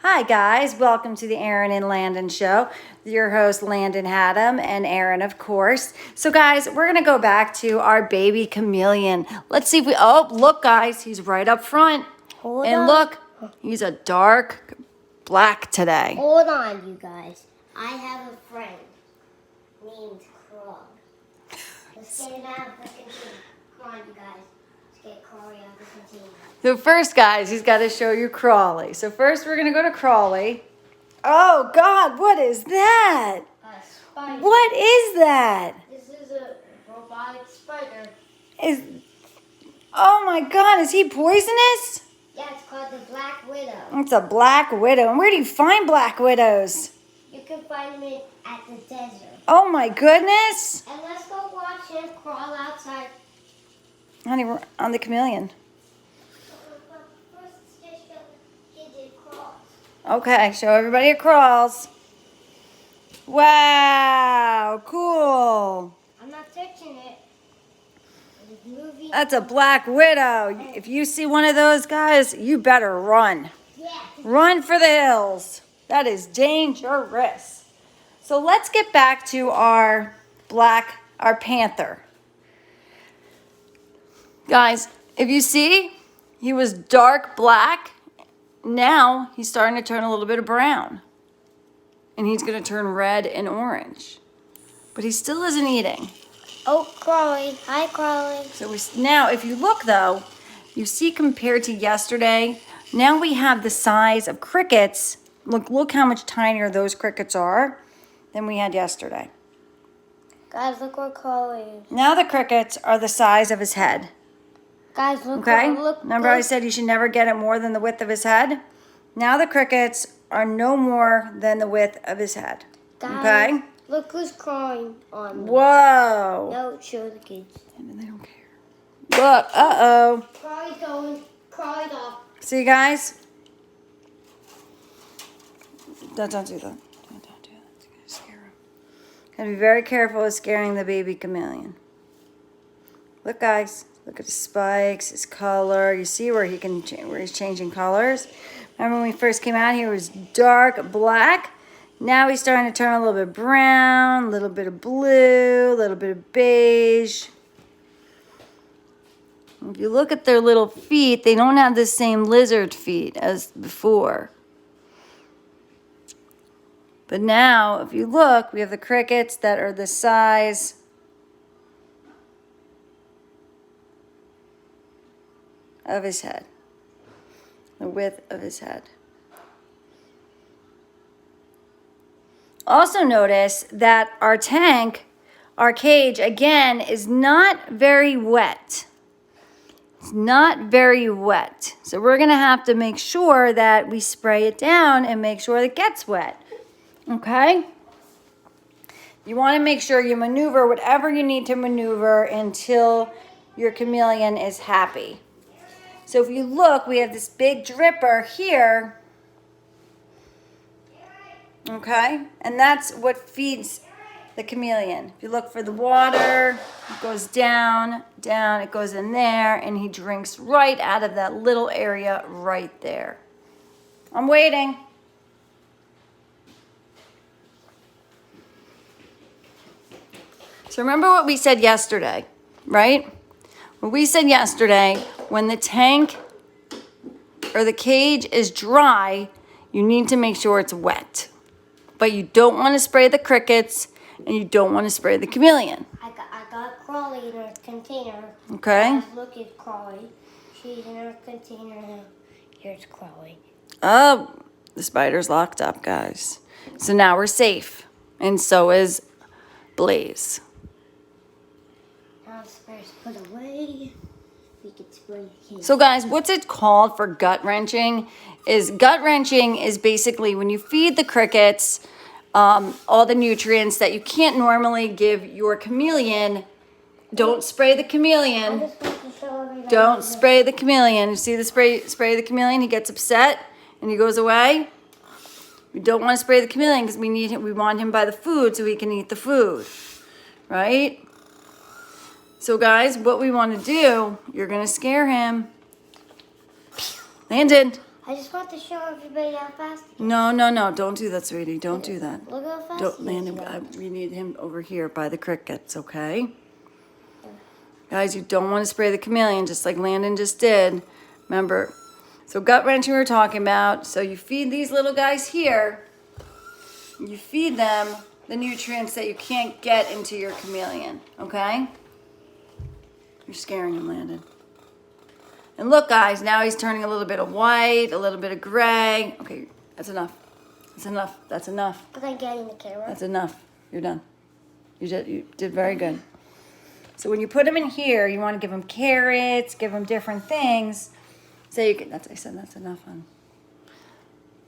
Hi guys, welcome to the Aaron and Landon show. Your host Landon Haddam and Aaron, of course. So guys, we're gonna go back to our baby chameleon. Let's see if we, oh look guys, he's right up front. Hold and on. Look, he's a dark black today. Hold on, you guys. I have a friend named Krog. Let's get him out of the container. Come on, you guys. Let's get Crawley out of the container. So first guys, he's gotta show you Crawley. So first we're gonna go to Crawley. Oh God, what is that? A spider. What is that? This is a robotic spider. Oh my God, is he poisonous? Yeah, it's called the Black Widow. It's a black widow. And where do you find black widows? You can find him at the desert. Oh my goodness. And let's go watch him crawl outside. Honey, we're on the chameleon. First, just show the kids it crawls. Okay, show everybody it crawls. Wow, cool. I'm not touching it. It's moving. That's a black widow. If you see one of those guys, you better run. Yeah. Run for the hills. That is dangerous. So let's get back to our panther. Guys, if you see, he was dark black. Now he's starting to turn a little bit of brown. And he's going to turn red and orange. But he still isn't eating. Oh, Crawley. Hi, Crawley. So now, if you look though, you see compared to yesterday, now we have the size of crickets. Look how much tinier those crickets are than we had yesterday. Guys, look where Crawley is. Now the crickets are the size of his head. Guys, look. Okay? Look. Remember I said you should never get it more than the width of his head? Now the crickets are no more than the width of his head. Guys, Okay? look who's crawling on me. Whoa. No, show the kids. They don't care. Look, uh-oh. Crawley's going. Crawley's off. See, guys? Don't do that. Don't do that. It's gonna scare him. Gotta be very careful with scaring the baby chameleon. Look, guys. Look at his spikes, his color. You see where he's changing colors. Remember when we first came out here, it was dark black. Now he's starting to turn a little bit brown, a little bit of blue, a little bit of beige. If you look at their little feet, they don't have the same lizard feet as before. But now, if you look, we have the crickets that are the size of his head, the width of his head. Also notice that our cage, again, is not very wet. It's not very wet. So we're gonna have to make sure that we spray it down and make sure it gets wet, okay? You wanna make sure you maneuver whatever you need to maneuver until your chameleon is happy. So if you look, we have this big dripper here, okay? And that's what feeds the chameleon. If you look for the water, it goes down, it goes in there, and he drinks right out of that little area right there. I'm waiting. So remember what we said yesterday, right? What we said yesterday, when the tank or the cage is dry, you need to make sure it's wet. But you don't want to spray the crickets and you don't want to spray the chameleon. I got Crawley in her container. Okay? Guys, look at Crawley. She's in her container now. Here's Crawley. Oh, the spider's locked up, guys. So now we're safe. And so is Blaze. Now the spider's put away. We can spray the cage. So guys, what's it called for gut wrenching? Gut wrenching is basically when you feed the crickets all the nutrients that you can't normally give your chameleon. Don't spray the I chameleon. just want to show everybody. Don't spray the chameleon. You see the spray the chameleon? He gets upset and he goes away. We don't want to spray the chameleon because we want him by the food so he can eat the food, right? So guys, what we want to do, you're going to scare him. Landon, I just want to show everybody how fast he is. No, no, no. Don't do that, sweetie. Don't do that. Look how fast Don't, he Landon, is. we need him over here by the crickets, okay? Guys, you don't want to spray the chameleon just like Landon just did. Remember, so gut wrenching we were talking about. So you feed these little guys here. You feed them the nutrients that you can't get into your chameleon, okay? You're scaring him, Landon. And look, guys, now he's turning a little bit of white, a little bit of gray. Okay, that's enough. That's enough. That's enough. But I'm getting the camera. That's enough. You're done. You did very good. So when you put them in here, you want to give them carrots, give them different things. So you can, I said that's enough, hon.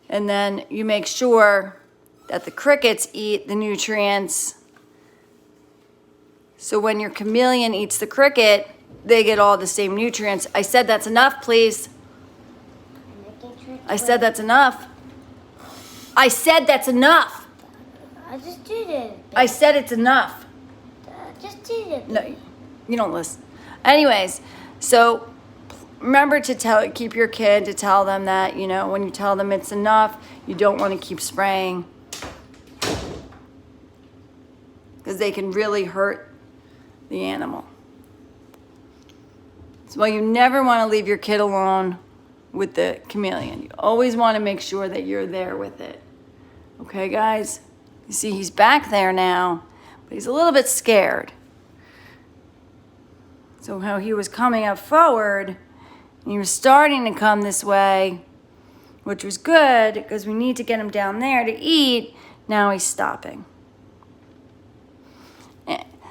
And then you make sure that the crickets eat the nutrients. So when your chameleon eats the cricket, they get all the same nutrients. I said that's enough, please. I said that's enough. I said that's enough. I just did it. I said it's enough. I just did it. No, you don't listen. Anyways, so remember to keep your kid to tell them that, you know, when you tell them it's enough, you don't want to keep spraying. Because they can really hurt the animal. So well, you never want to leave your kid alone with the chameleon. You always want to make sure that you're there with it. Okay, guys? You see, he's back there now, but he's a little bit scared. So how he was coming up forward, and he was starting to come this way, which was good because we need to get him down there to eat. Now he's stopping.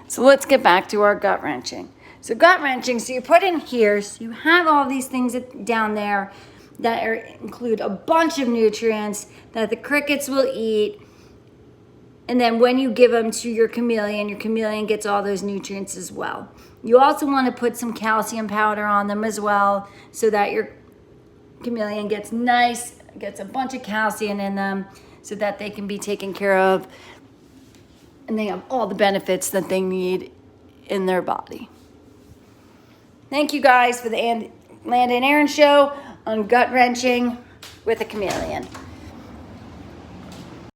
So let's get back to our gut wrenching. So gut wrenching, so you put in here, so you have all these things down there that include a bunch of nutrients that the crickets will eat. And then when you give them to your chameleon gets all those nutrients as well. You also want to put some calcium powder on them as well so that your chameleon gets a bunch of calcium in them so that they can be taken care of and they have all the benefits that they need in their body. Thank you guys for the Landon Aaron Show on gut wrenching with a chameleon.